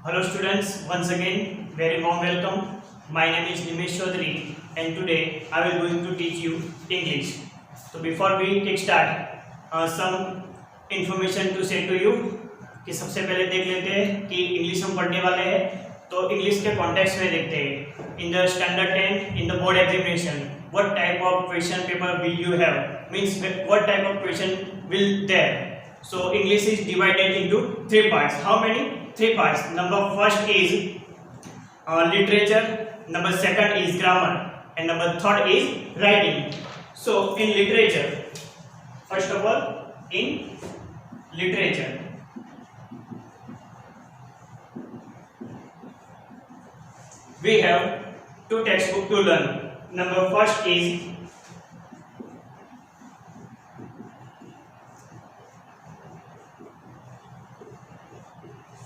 Hello students, once again very warm welcome. My name is Nimesh Chaudhary and today I will going to teach you English. So before we kick start, some information to say to you कि सबसे पहले देख लेते हैं कि English हम पढ़ने वाले हैं तो इंग्लिश के कॉन्टेक्स्ट में देखते हैं in the standard 10 in the board examination what type of question paper will you have means what type of question will there. So English is divided into three parts. How many? Three parts. Number first is literature. Number second is grammar, and number third is writing. So in literature, first of all, in literature, we have two textbooks to learn. Number first is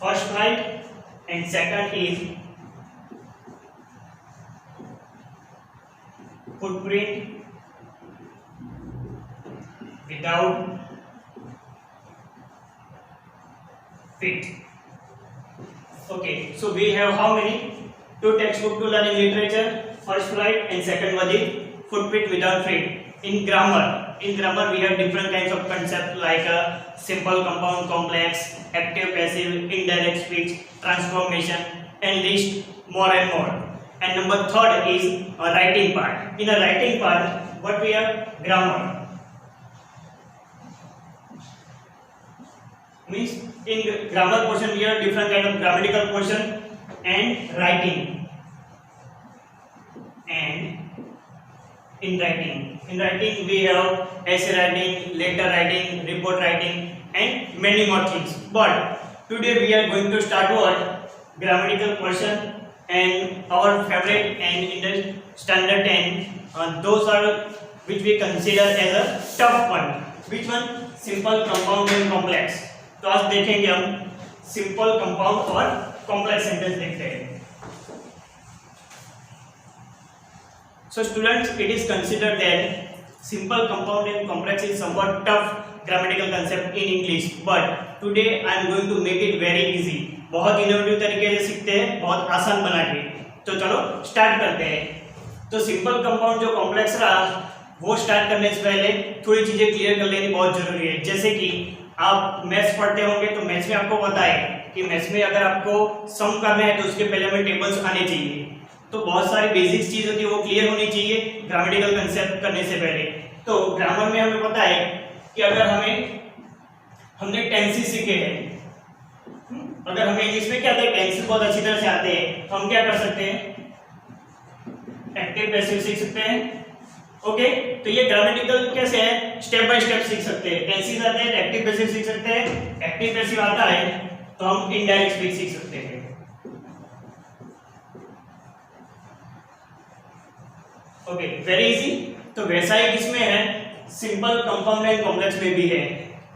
First Flight and second is Footprint Without Feet. Okay, so we have how many? Two textbooks to learn in literature. First Flight and second was the Footprint Without Feet. In grammar we have different kinds of concepts like simple, compound, complex, active, passive, indirect speech, transformation, and list more and more. And number third is a writing part. In a writing part, what we have? Grammar. Means in grammar portion we have different kind of grammatical portion and writing. And in writing we have essay writing, letter writing, report writing, and many more things. But today we are going to start what? Grammatical portion, and our favorite and in the standard 10 those are which we consider as a tough one. Which one? Simple, compound and complex. तो आज देखेंगे हम simple, compound और complex sentence देखते हैं. So students, it is considered that simple, compound and complex is somewhat tough grammatical concept in English, but today I am going to make it very easy. बहुत innovative तरीके से सीखते हैं, बहुत आसान बना के. तो चलो स्टार्ट करते हैं. तो सिंपल, कंपाउंड जो कॉम्प्लेक्स रहा वो स्टार्ट करने से पहले थोड़ी चीजें क्लियर कर लेनी बहुत जरूरी है. जैसे कि आप मैथ्स पढ़ते होंगे तो मैथ्स में आपको पता है कि मैथ्स में अगर आपको सम करना है तो उसके पहले हमें टेबल्स आने चाहिए. तो बहुत सारी बेसिक्स चीज होती है वो क्लियर होनी चाहिए ग्रामेटिकल कंसेप्ट करने से पहले. तो ग्रामर में हमें पता है कि अगर हमने टेंसेस सीखे हैं, अगर हमें इंग्लिश में क्या आते हैं, टेंसेस बहुत अच्छी तरह से आते हैं, तो हम क्या कर सकते हैं? एक्टिव, पैसिव सीख सकते हैं. ओके, तो ये ग्रामेटिकल कैसे है, स्टेप बाय स्टेप सीख सकते हैं. टेंसेस आते हैं, एक्टिव पैसिव सीख सकते हैं. एक्टिव पैसिव आता है तो हम इनडायरेक्ट स्पीच सीख सकते हैं. Okay, very easy. तो वैसा ही इसमें है, सिंपल, कंपाउंड एंड कॉम्प्लेक्स में भी है.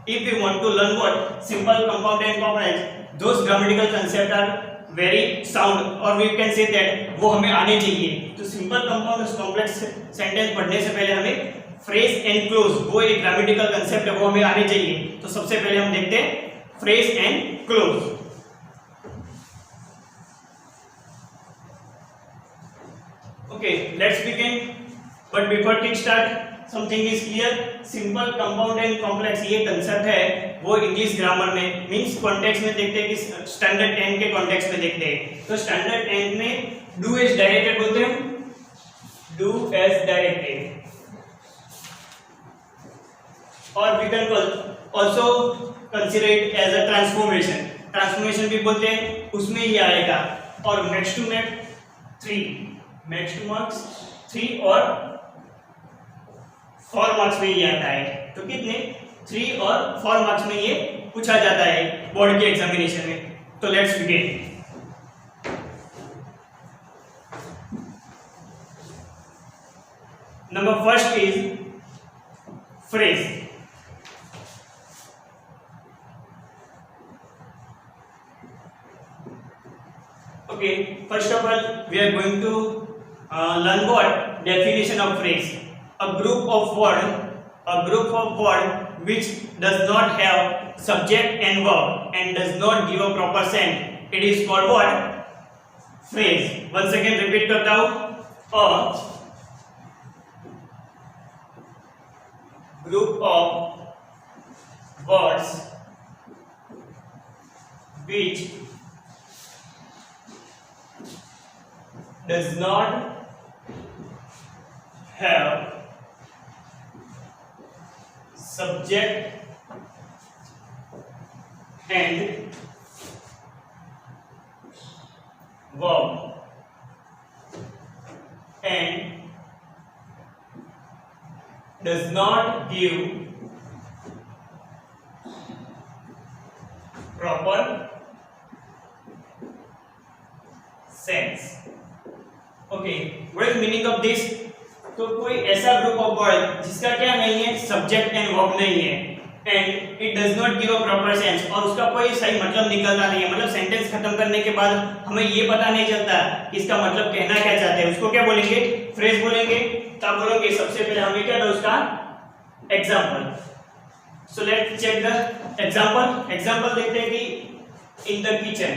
If you want to learn what simple, compound and complex, those grammatical concept are very sound और वी कैन से दैट वो हमें आने चाहिए. तो सिंपल, कंपाउंड और कॉम्प्लेक्स सेंटेंस पढ़ने से पहले हमें फ्रेज एंड क्लोज, वो एक ग्रामेटिकल कंसेप्ट है, वो हमें आने चाहिए. तो सबसे पहले हम देखते हैं phrase and close. Okay, let's begin. But before kick start, something is clear. Simple, compound and complex ये कंसेप्ट है वो इंग्लिश ग्रामर में मींस कॉन्टेक्स्ट में देखते हैं कि स्टैंडर्ड 10 के कॉन्टेक्स्ट में देखते हैं. तो स्टैंडर्ड 10 में डू एज डायरेक्टेड बोलते हैं, डू एज डायरेक्टेड, और we can also consider it as a transformation. Transformation भी बोलते हैं, उसमें ये आएगा. और max to max 3, max to marks 3 और 4 मार्क्स में ये आता है. तो कितने? 3 और 4 मार्क्स में ये पूछा जाता है बोर्ड के एग्जामिनेशन में. तो let's begin. Number first is phrase. Okay, first of all we are going to learn what definition of phrase. A group of word which does not have subject and verb and does not give a proper sense. It is called what? Phrase. One second repeat करता हूं, a group of words which does not have subject and verb and does not give proper sense. Okay, what is meaning of this? तो कोई ऐसा group of word जिसका क्या नहीं है, subject and verb नहीं है, and it does not give a proper sense, और उसका कोई सही मतलब निकलता नहीं है, मतलब सेंटेंस खत्म करने के बाद हमें ये पता नहीं चलता कि इसका मतलब कहना क्या चाहते हैं, उसको क्या बोलेंगे? फ्रेज बोलेंगे। तो आप बोलोगे सबसे पहले हमें क्या दो उसका example. So let's check the example. Example देखते हैं कि in the kitchen,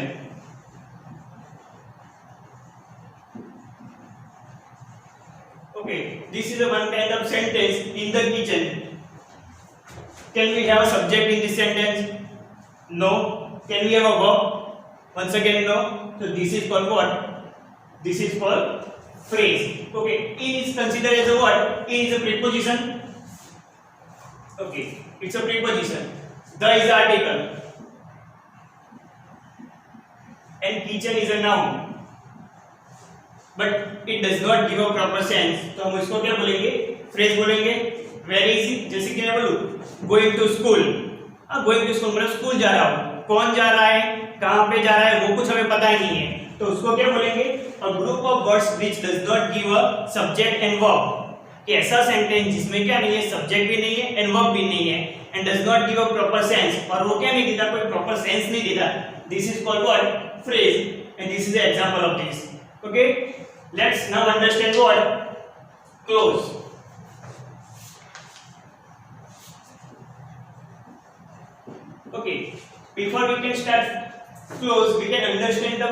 okay, this is a one kind of sentence, in the kitchen. Can we have a subject in this sentence? No. Can we have a verb? Once again no. So this is called what? This is called phrase. Okay, in is considered as a what? In is a preposition. Okay, it's a preposition. The is the article and kitchen is a noun, but it does not give a proper sense. तो हम इसको क्या बोलेंगे? Phrase बोलेंगे। Very easy, जैसे कि मैं बोलूं going to school. Going to school मतलब स्कूल जा रहा हूं, कौन जा रहा है, कहां पे जा रहा है, वो कुछ हमें पता ही नहीं है, तो उसको क्या बोलेंगे? A group of words which does not give a subject and verb. ऐसा सेंटेंस जिसमें क्या नहीं है, सब्जेक्ट भी नहीं है एंड वर्ब भी नहीं है, and does not give a proper sense, और वो क्या नहीं देता, कोई प्रॉपर सेंस नहीं देता। This is called what? Phrase, and this is the example of this. Okay, let's now understand what? Close. Okay, before we can start close, we can understand the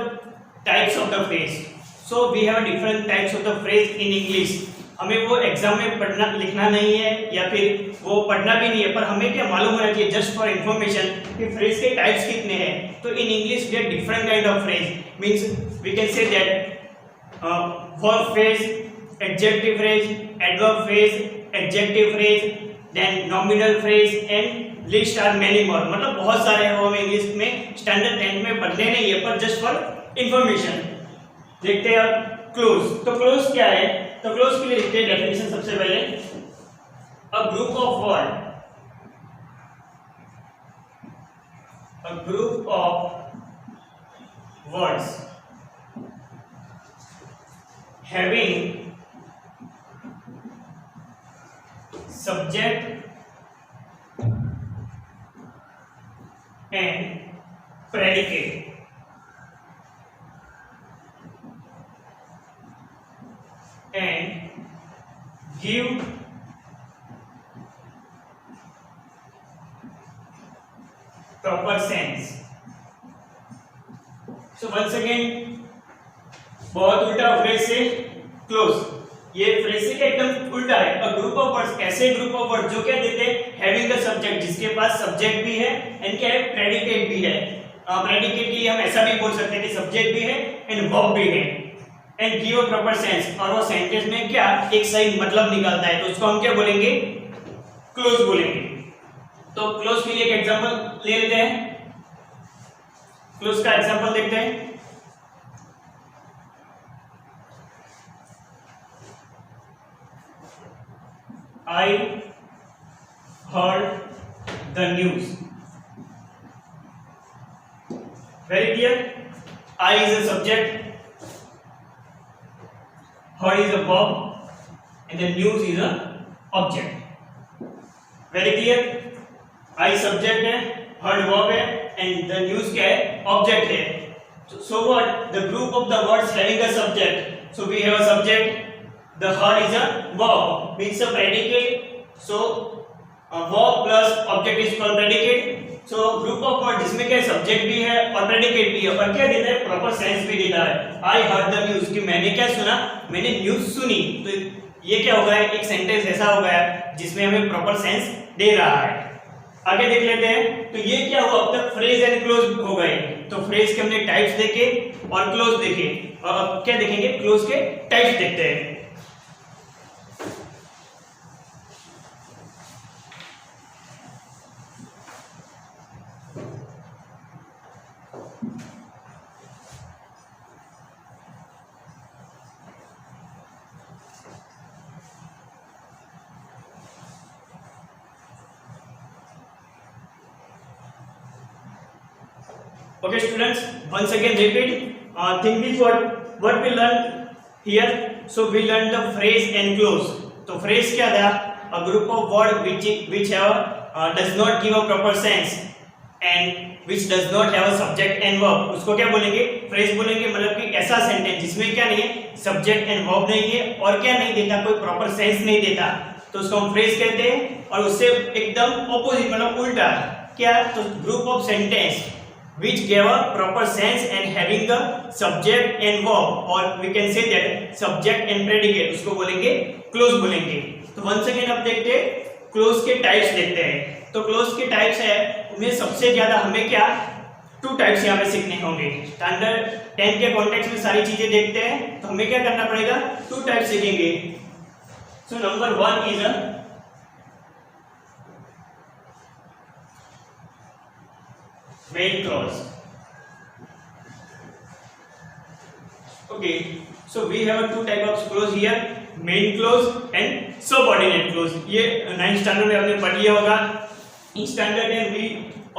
types of the phrase. So we have different types of the phrase in English. हमें वो exam में पढ़ना लिखना नहीं है या फिर वो पढ़ना भी नहीं है, पर हमें क्या मालूम होना चाहिए जस्ट फॉर इंफॉर्मेशन कि फ्रेज के टाइप्स कितने हैं। तो in English we have different kind of phrase, means we can say that verb phrase, adjective phrase, adverb phrase, adjective phrase, then nominal phrase and list are many more. मतलब बहुत सारे हैं, वो हमें इंग्लिश में स्टैंडर्ड 10 में पढ़ने नहीं है, पर जस्ट फॉर इंफॉर्मेशन। देखते हैं अब क्लोज। तो क्लोज क्या है? तो क्लोज के लिए देखते हैं डेफिनेशन सबसे पहले। A group of word, a group of words having subject and predicate and give proper sense. So once again, बहुत उल्टा फ्रेज से क्लोज, ये फ्रेज से एकदम उल्टा है। अ ग्रुप ऑफ वर्ड्स, ऐसे ग्रुप ऑफ वर्ड जो क्या देते हैं? हैविंग द सब्जेक्ट, जिसके पास सब्जेक्ट भी है एंड क्या है, प्रेडिकेट भी है। प्रेडिकेट के लिए हम ऐसा भी बोल सकते हैं कि सब्जेक्ट भी है एंड वर्ब भी है, and give a proper sense, और वो सेंटेंस में क्या एक सही मतलब निकलता है, तो उसको हम क्या बोलेंगे? क्लोज बोलेंगे। तो क्लोज के लिए एक एग्जांपल ले लेते हैं। क्लोज का एग्जांपल देखते हैं। I heard the news. Very clear? I is a subject, heard is a verb, and the news is a object. Very clear? I subject है, heard verb है, and the news क्या है? Object है. So what? The group of the words having a subject. So we have a subject. The heard is a verb, means a predicate. So a verb plus object is called predicate. So group of word जिसमें क्या subject भी है और predicate भी है और क्या देता है प्रॉपर सेंस भी देता है। आई हर्ड द न्यूज कि मैंने क्या सुना, मैंने न्यूज सुनी। तो ये क्या होगा, एक सेंटेंस ऐसा हो गया जिसमें हमें प्रॉपर सेंस दे रहा है। आगे देख लेते हैं। तो ये क्या हुआ, अब तक फ्रेज एंड क्लोज हो गए। तो फ्रेज के हमने टाइप्स देखे और क्लोज देखे, और अब क्या देखेंगे, क्लोज के टाइप्स देखते हैं। Okay students, once again repeat thing is what we learn here. So we learn the phrase and clause. तो phrase क्या था, a group of word which have does not give a proper sense and which does not have a subject and verb, उसको क्या बोलेंगे, phrase बोलेंगे। मतलब कि ऐसा सेंटेंस जिसमें क्या नहीं है, subject and verb नहीं है और क्या नहीं देता, कोई proper sense नहीं देता, तो उसको हम phrase कहते हैं। और उससे एकदम opposite मतलब उल्टा क्या, तो group of sentence which gave a proper sense and having the subject and verb, or we can say that subject and predicate, उसको बोलेंगे क्लोज बोलेंगे। तो वंस अगेन अब देखते हैं क्लोज के टाइप्स देखते हैं। तो क्लोज के टाइप्स है, उनमें सबसे ज्यादा हमें क्या 2 टाइप्स यहाँ पे सीखने होंगे। स्टैंडर्ड 10 के कॉन्टेक्स्ट में सारी चीजें देखते हैं तो हमें क्या करना पड़ेगा, 2 टाइप्स सीखेंगे। So number 1 is a main clause. Okay, so we have 2 type of clause here, main clause and subordinate clause. ये 9th standard में आपने पढ़ लिया होगा। In standard 10 we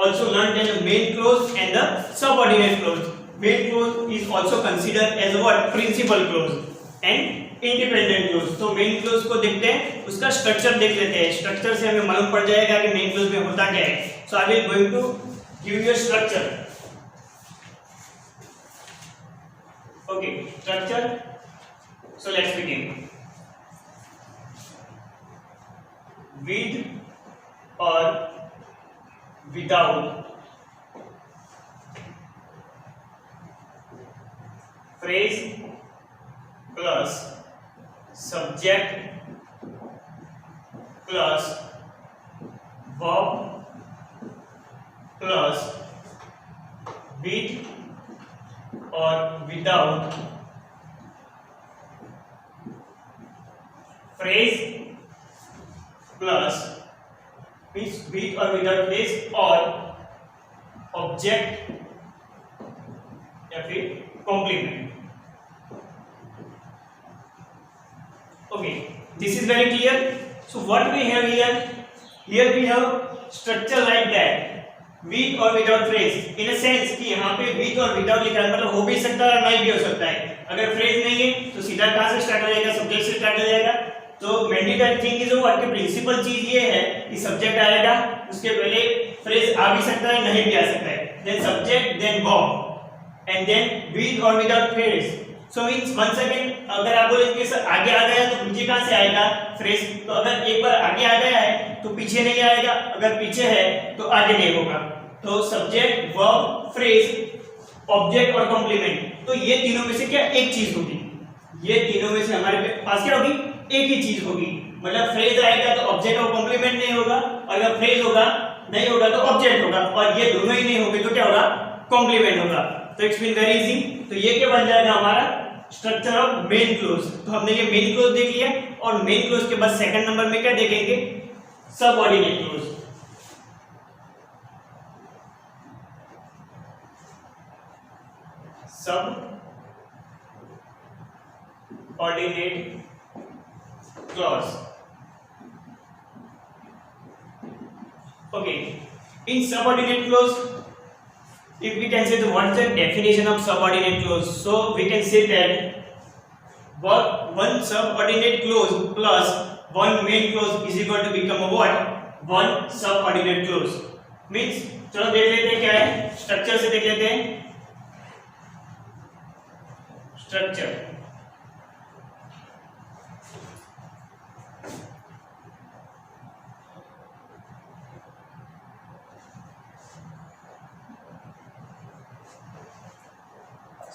also learned the main clause and the subordinate clause. Main clause is also considered as what, principal clause and independent clause. तो main clause को देखते हैं, उसका स्ट्रक्चर देख लेते हैं। स्ट्रक्चर से हमें मालूम पड़ जाएगा कि main clause में होता क्या है। So I will going to give you a structure. Okay, structure. So let's begin. With or without phrase plus subject plus verb plus with or without phrase plus with or without phrase और object या फिर complement. Okay, this is very clear. So what we have here, here we have structure like that, with और without phrase, in a sense कि यहाँ पे with और without लिखा है, मतलब हो भी सकता है और नहीं भी हो सकता है। अगर phrase नहीं है तो सीधा कहाँ से स्टार्ट हो जाएगा, सब्जेक्ट से स्टार्ट हो जाएगा। तो मैंडेटरी थिंग इज व्हाट, की प्रिंसिपल चीज ये है कि सब्जेक्ट आएगा, उसके पहले phrase आ भी सकता है, नहीं भी आ सकता है, then subject then verb and then with or without phrase. So means once again अगर आप बोलेंगे सर आगे आ गया तो पीछे कहाँ से आएगा फ्रेज, तो अगर एक बार आगे आ गया है तो पीछे नहीं आएगा, अगर पीछे है तो आगे नहीं होगा। तो सब्जेक्ट वर्ब फ्रेज ऑब्जेक्ट और कॉम्प्लीमेंट, तो ये तीनों में से क्या एक चीज होगी, ये तीनों में से हमारे पास क्या होगी, एक ही चीज होगी। मतलब फ्रेज आएगा तो ऑब्जेक्ट और कॉम्प्लीमेंट नहीं होगा, और अगर फ्रेज होगा नहीं होगा तो ऑब्जेक्ट होगा, और ये दोनों ही नहीं होंगे तो क्या होगा, कॉम्प्लीमेंट होगा। तो इट्स बीन वेरी इजी। तो ये क्या बन जाएगा हमारा स्ट्रक्चर ऑफ मेन क्लोज। तो हमने ये मेन क्लोज देख लिया, और मेन क्लोज के बाद सेकंड नंबर में क्या देखेंगे, subordinate close. Subordinate clause. Okay, in subordinate clause, if we can say what's the definition of subordinate clause, so we can say that one subordinate clause plus one main clause is equal to become a what, one subordinate clause. Means चलो देख लेते हैं क्या है, structure से देख लेते हैं। Structure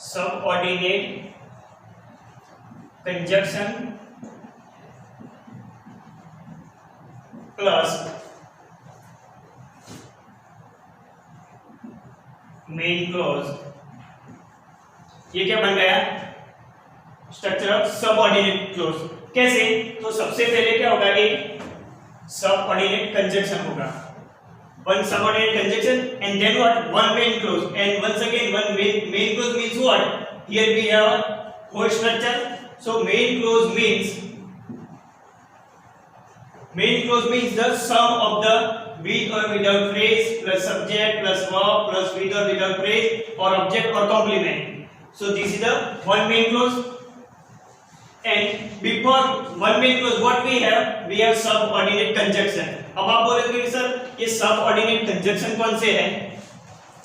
subordinate conjunction plus main clause, ये क्या बन गया? Structure of subordinate clause. कैसे? तो सबसे पहले क्या होगा? एक सबऑर्डिनेट कंजक्शन होगा, one subordinate conjunction, and then what? One main clause, and once again one main clause means what? Here we have a whole structure, so main clause means the sum of the with or without phrase plus subject plus verb plus with or without phrase or object or complement. So this is the one main clause, and before one main clause what we have subordinate conjunction. अब आप बोलोगे कि sir ये subordinate conjunction कौन से है?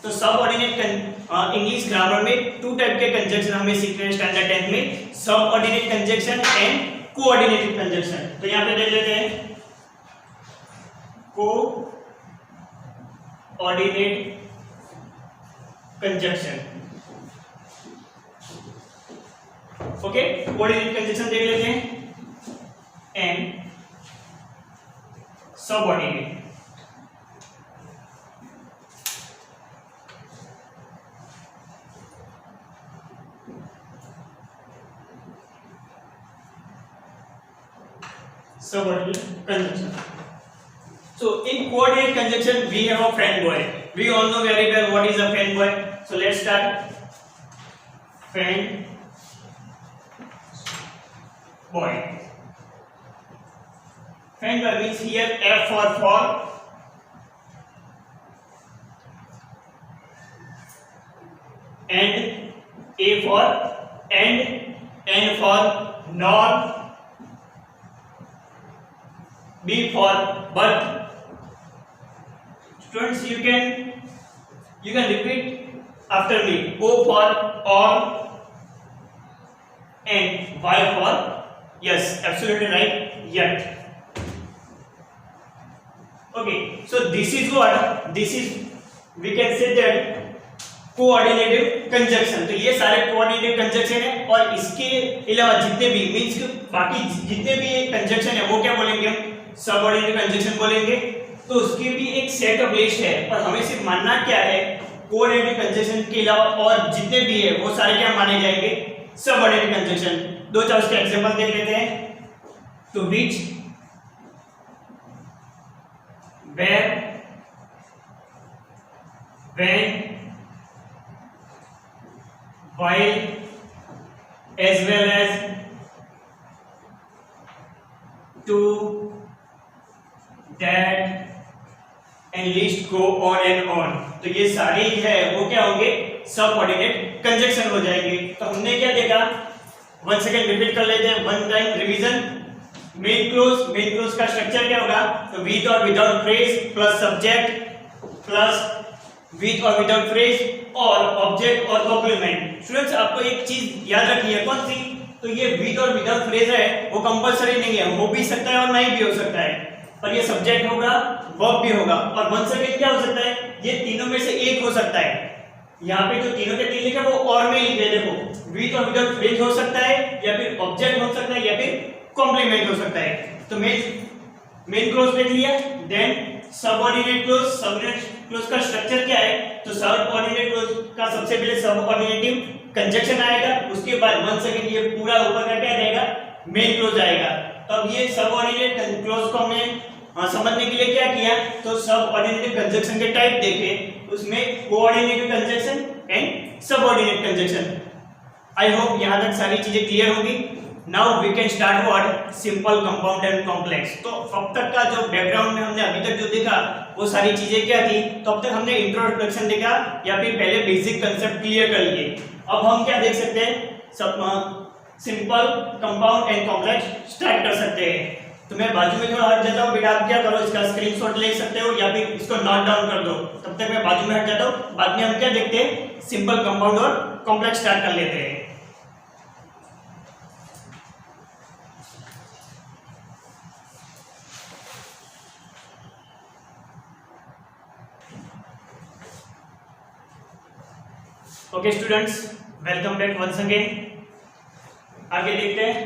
तो subordinate English grammar में टू टाइप के कंजक्शन हमें सीखने हैं स्टैंडर्ड 10 में, subordinate conjunction and coordinated conjunction. तो यहां पे देख लेते हैं coordinate conjunction. Okay, coordinate conjunction देख लेते हैं and subordinate. Subordinate conjunction. So in coordinate conjunction we have a friend boy. We all know very well what is a friend boy. So let's start. Friend boy. Friend boy means here F for and, A for and, N for nor, B for but. Students, you can repeat after me. O for or and Y for yes, absolutely right, yet. Okay, so this is what? This is, we can say that coordinative conjunction. तो ये सारे coordinative conjunction है, और इसके अलावा जितने भी means बाकी जितने भी कंजक्शन है वो क्या बोलेंगे? हम सबऑर्डिनेट कंजक्शन बोलेंगे। तो उसकी भी एक सेट ऑफ लिस्ट है, और हमें सिर्फ मानना क्या है? कोऑर्डिनेटिव कंजक्शन के अलावा और जितने भी है वो सारे क्या माने जाएंगे? Subordinate conjunction. दो चार उसके एग्जांपल देख लेते हैं। तो which, where, when, while, as well as, to, that, and list go on and on। तो ये सारे ही है वो क्या होंगे? सबऑर्डिनेट कंजक्शन हो जाएंगे। तो हमने क्या देखा? वन सेकेंड रिपीट कर लेते हैं, one time revision. Main close का स्ट्रक्चर क्या होगा? तो विद और without phrase plus subject plus with और विदाउट फ्रेज और ऑब्जेक्ट और कॉम्प्लीमेंट। स्टूडेंट्स, आपको एक चीज याद रखनी है, कौन सी? तो ये विद और विदाउट फ्रेज है वो कंपलसरी नहीं है, हो भी सकता है और नहीं भी हो सकता है, पर ये सब्जेक्ट होगा, वर्ब भी होगा, और वन सेकेंड क्या हो सकता है? ये तीनों में से एक हो सकता है। यहाँ पे जो तीनों के तीन लिखे वो और में लिखे, देखो विद और विदाउट फ्रेज हो सकता है, या फिर ऑब्जेक्ट हो सकता है, या फिर कॉम्प्लीमेंट हो सकता है। तो मेन क्लोज देख लिया, देन सबऑर्डिनेट क्लोज का स्ट्रक्चर क्या है? तो सबऑर्डिनेट क्लोज का सबसे पहले सबऑर्डिनेटिव कंजक्शन आएगा, उसके बाद वन सेकेंड ये पूरा ऊपर का क्या रहेगा? मेन क्लोज आएगा। तो अब ये सबऑर्डिनेट क्लोज को हमने समझने के लिए क्या किया? तो सबऑर्डिनेटिव कंजक्शन के टाइप देखे, उसमें coordinative conjunction and subordinate conjunction. I hope यहां तक सारी चीजें क्लियर होगी। Now we can start what? Simple, compound and complex. तो अब तक का जो बैकग्राउंड में हमने अभी तक जो देखा वो सारी चीजें क्या थी? तो अब तक हमने इंट्रोडक्शन देखा, या फिर पहले बेसिक कंसेप्ट क्लियर कर लिए। अब हम क्या देख सकते हैं? सब simple, compound and complex start कर सकते हैं। तो मैं बाजू में थोड़ा हट जाता हूँ, बेटा आप क्या करो, इसका स्क्रीनशॉट ले सकते हो या फिर इसको नोट डाउन कर दो। तब तक मैं बाजू में हट जाता हूँ, बाद में हम क्या देखते हैं? सिंपल, कंपाउंड और कॉम्प्लेक्स स्टार्ट कर लेते हैं। Okay students, welcome back once again. आगे देखते हैं।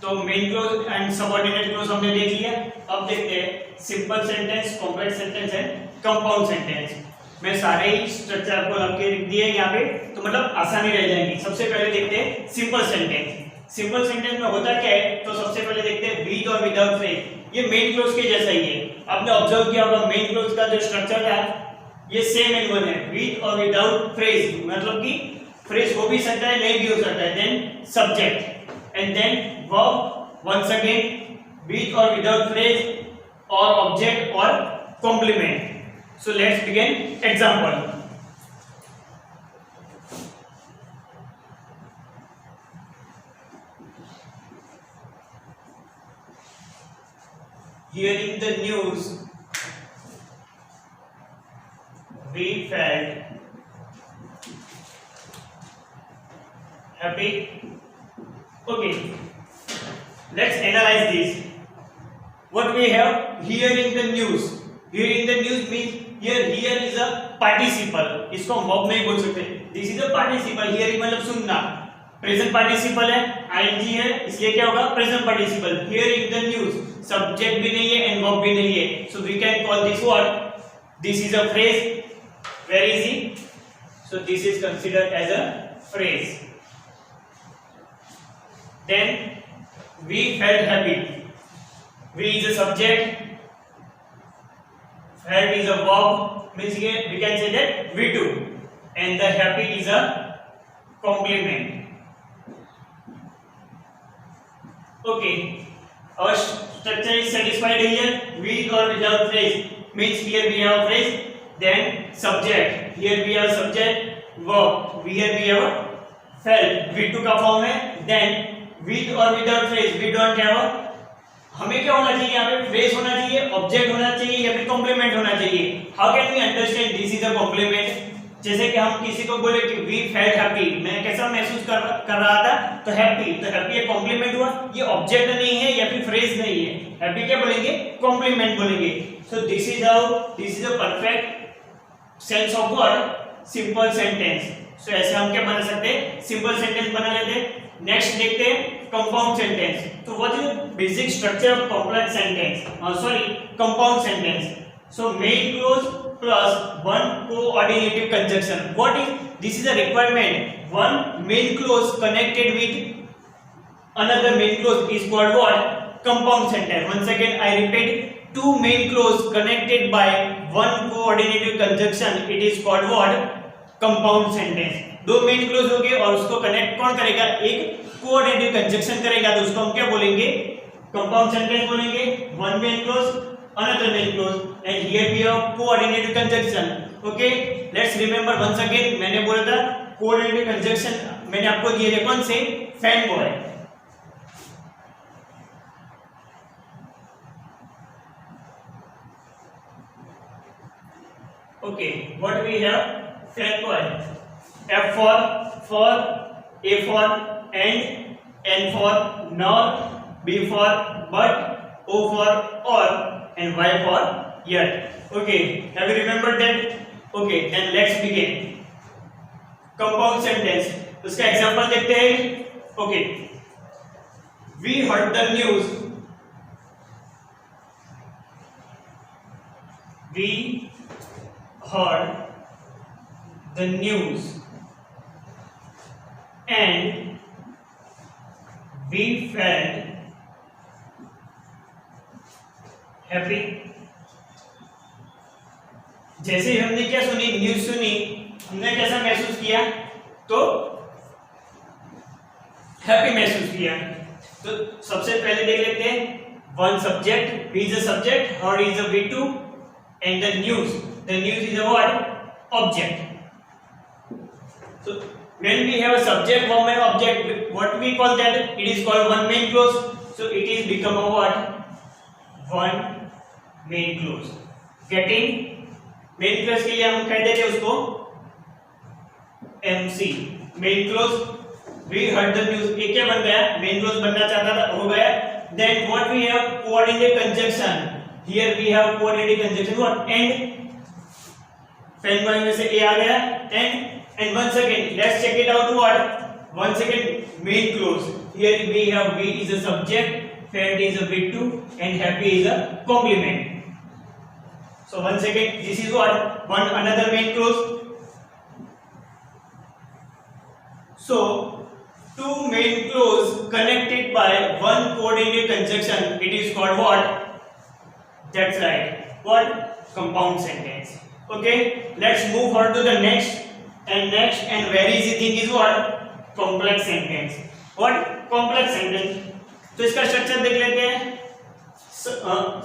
तो main clause and subordinate clause हमने देख लिया। अब देखते हैं simple sentence, complex sentence and compound sentence. मैं सारे ही स्ट्रक्चर आपको लिख के लिख दिए यहाँ पे, तो मतलब आसानी रह जाएगी। सबसे पहले देखते हैं सिंपल सेंटेंस। सिंपल सेंटेंस में होता क्या है, तो सबसे पहले देखते हैं विद और विदाउट फ्रेज। ये मेन क्लोज के जैसा ही है। आपने ऑब्जर्व किया होगा मेन क्लोज का जो स्ट्रक्चर है ये सेम एंड वन है, विद और विदाउट फ्रेज। मतलब कि फ्रेज हो भी सकता है, नहीं भी हो सकता है। Then subject and then verb once again, with और विदाउट फ्रेज और ऑब्जेक्ट और complement. So let's begin example. Hearing the news, we felt happy. Okay, let's analyze this. What we have, hearing the news. Hearing the news means here is a participle. इसको हम verb नहीं बोल सकते। This is a participle. Hearing मतलब सुनना। Present participle है, ING है, इसलिए क्या होगा present participle. Hearing the news, subject भी नहीं है एंड वर्ब भी नहीं है, so we can call this word, this is a phrase. Very easy, so this is considered as a phrase. Then we felt happy, we is a subject, felt is a verb, means we can say that we do, and the happy is a complement. Okay, our structure is satisfied here. With or without phrase means here we have a phrase, then subject, here we have subject, verb, here we have a felt, V2 का form है। then with or without phrase we don't have a, हमें क्या होना चाहिए यहाँ पे, phrase होना चाहिए, ऑब्जेक्ट होना चाहिए या फिर कॉम्प्लीमेंट होना चाहिए। How can we understand this is a complement? जैसे कि हम किसी को बोले कि वी फेल्ट हैप्पी, मैं कैसा महसूस कर रहा था, तो हैप्पी, तो हैप्पी एक कॉम्प्लीमेंट हुआ। ये ऑब्जेक्ट नहीं है या फिर फ्रेज नहीं है, हैप्पी क्या बोलेंगे, कॉम्प्लीमेंट बोलेंगे। So this is a perfect sense of word simple sentence. So ऐसे हम क्या बना सकते हैं, सिंपल सेंटेंस बना लेते हैं। नेक्स्ट देखते हैं कंपाउंड सेंटेंस। तो what is the basic structure of complex sentence, compound sentence? So main clause plus one coordinative conjunction. What is this? Is a requirement. One main clause connected with another main clause is called what? Compound sentence. Once again, I repeat. Two main clause connected by one coordinative conjunction. It is called what? Compound sentence. दो main close हो गए और उसको connect कौन करेगा, एक coordinative conjunction करेगा, तो उसको हम क्या बोलेंगे, कंपाउंड सेंटेंस बोलेंगे। One main close, another main clause, and here we have coordinated conjunction. Okay, let's remember once again, मैंने बोला था coordinated conjunction मैंने आपको दिए थे कौन से, fan boy। Okay, what we have, fan boy, F for, A for and, N for nor, B for but, O for or, and Y for yet. Okay, have you remembered that? Okay, then let's begin. Compound sentence, उसका example देखते हैं। Okay, we heard the news, we heard the news and we felt happy. जैसे ही हमने क्या सुनी, news सुनी, हमने कैसा महसूस किया, तो हैप्पी महसूस किया। तो सबसे पहले देख लेते हैं, one subject, we is a subject, heard is a V2 and the news is a what, object. So when we have a subject, verb and object, what we call that, it is called one main clause. So it is become a what, one main clause। getting main clause के लिए हम कह देते हैं उसको MC, main clause। we heard the news, ये क्या बन गया, main clause बनना चाहता था, हो गया। then what we have, coordinated conjunction, here we have coordinated conjunction what, and fan में से A आ गया, and And once again, let's check it out. What? Once again, main clause. Here we have we is a subject, felt is a V2, and happy is a complement. So once again, this is what? One another main clause. So two main clause connected by one coordinated conjunction. It is called what? That's right. What? Compound sentence. Okay. Let's move on to the next and very easy thing is what? Complex sentence. What? Complex sentence. तो इसका structure देख लेते हैं.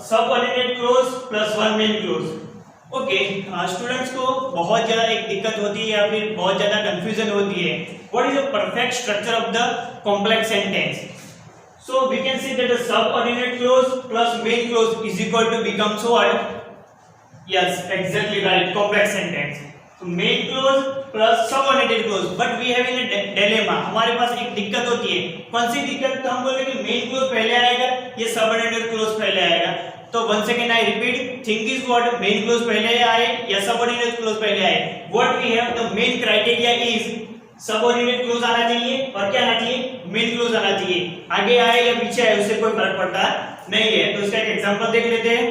Subordinate close plus one main close. Okay, students को बहुत ज्यादा एक दिक्कत होती है या फिर बहुत ज्यादा कंफ्यूजन होती है. What is the perfect structure of the complex sentence? So we can see that the subordinate clause plus main clause is equal to becomes what? Yes, exactly right. Complex sentence. So main clause plus subordinate clause. But we have in a dilemma. हमारे पास एक दिक्कत होती है. कौन सी दिक्कत? तो हम बोले कि main clause पहले आएगा, ये subordinate clause पहले आएगा. तो once again I repeat, thing is what? Main clause पहले आए या subordinate clause पहले आए. What we have the main criteria is subordinate close आना चाहिए और क्या आना चाहिए? मेन क्लोज आना चाहिए. आगे आए या पीछे आए उससे कोई फर्क पड़ता नहीं है. तो इसका एक एग्जांपल देख लेते हैं.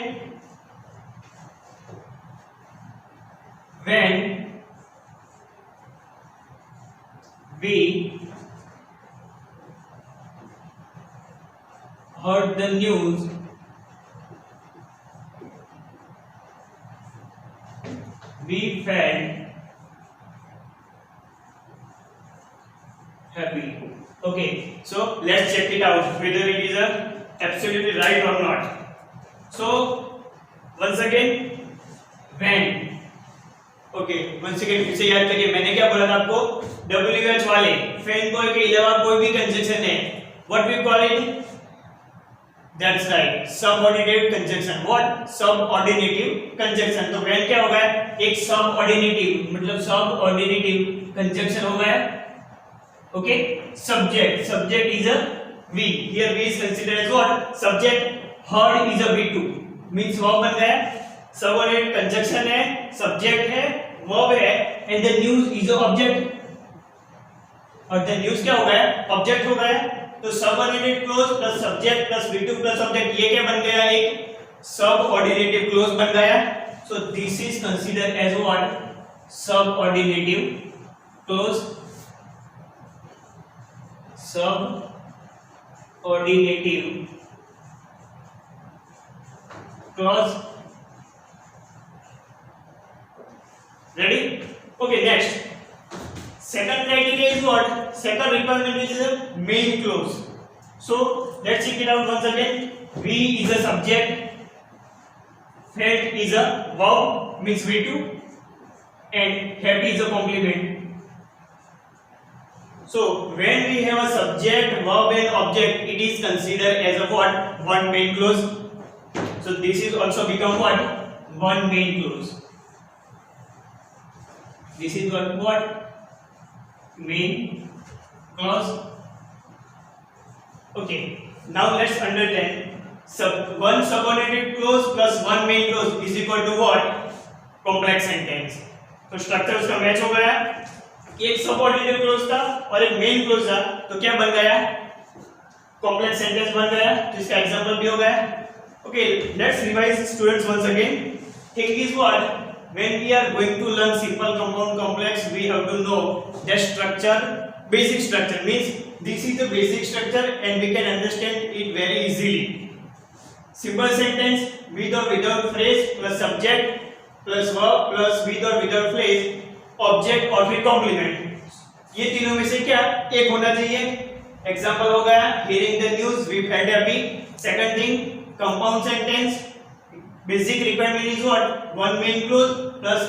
When we heard the news, we felt happy. Okay, so let's check it out whether it is absolutely right or not. So once again, when, okay, once again फिर से याद करिए. मैंने क्या बोला था आपको? WH वाले फैन बॉय के अलावा कोई भी कंजंक्शन है, what we call it? That's right, subordinative conjunction. What? Subordinative conjunction. तो when क्या होगा? एक subordinative मतलब subordinative conjunction होगा. Okay, subject is a V. Here V is considered as what? Subject. Heard is a V2. Means verb बन गया. Subordinate conjunction है, subject है, verb है, and the news is a object. और the news क्या हो गया? Object हो गया. तो subordinate clause plus subject plus V2 plus object ये क्या बन गया? एक subordinative clause बन गया. So this is considered as what? Subordinative clause. Subordinative clause. Ready? Okay, next. Second criteria is what? Second requirement is a main clause. So let's check it out once again. We is a subject, felt is a verb means V2, and happy is a complement. So when we have a subject, verb and object, it is considered as a what? One main clause. So this is also become what? One main clause. This is what? Main clause. Okay. Now let's understand. One subordinate clause plus one main clause is equal to what? Complex sentence. तो structure उसका match हो गया. एक subordinate close था और एक main close था, तो क्या बन गया? कॉम्प्लेक्स सेंटेंस बन गया. तो इसका एग्जांपल भी हो गया. Okay, let's revise students once again. Thing is what? When we are going to learn simple compound complex, we have to know the structure. Basic structure means this is the basic structure and we can understand it very easily. Simple sentence with और without phrase plus subject plus verb plus with और without phrase object और फिर complement. ये तीनों में से क्या एक होना चाहिए. एग्जांपल हो गया hearing the news we felt happy. Second thing compound sentence, basic requirement is what? One main clause plus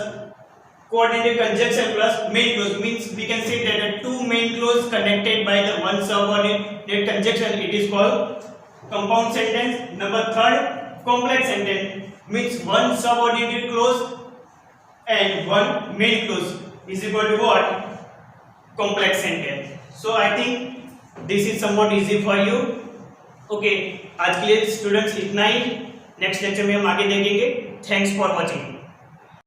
coordinated conjunction plus main clause means we can say that the two main clause connected by the one subordinate conjunction, it is called compound sentence. Number third, complex sentence means one subordinate clause and one main clause is equal to what? Complex sentence. So I think this is somewhat easy for you. Okay, आज के लिए students इतना ही. Next lecture में हम आगे देखेंगे. Thanks for watching.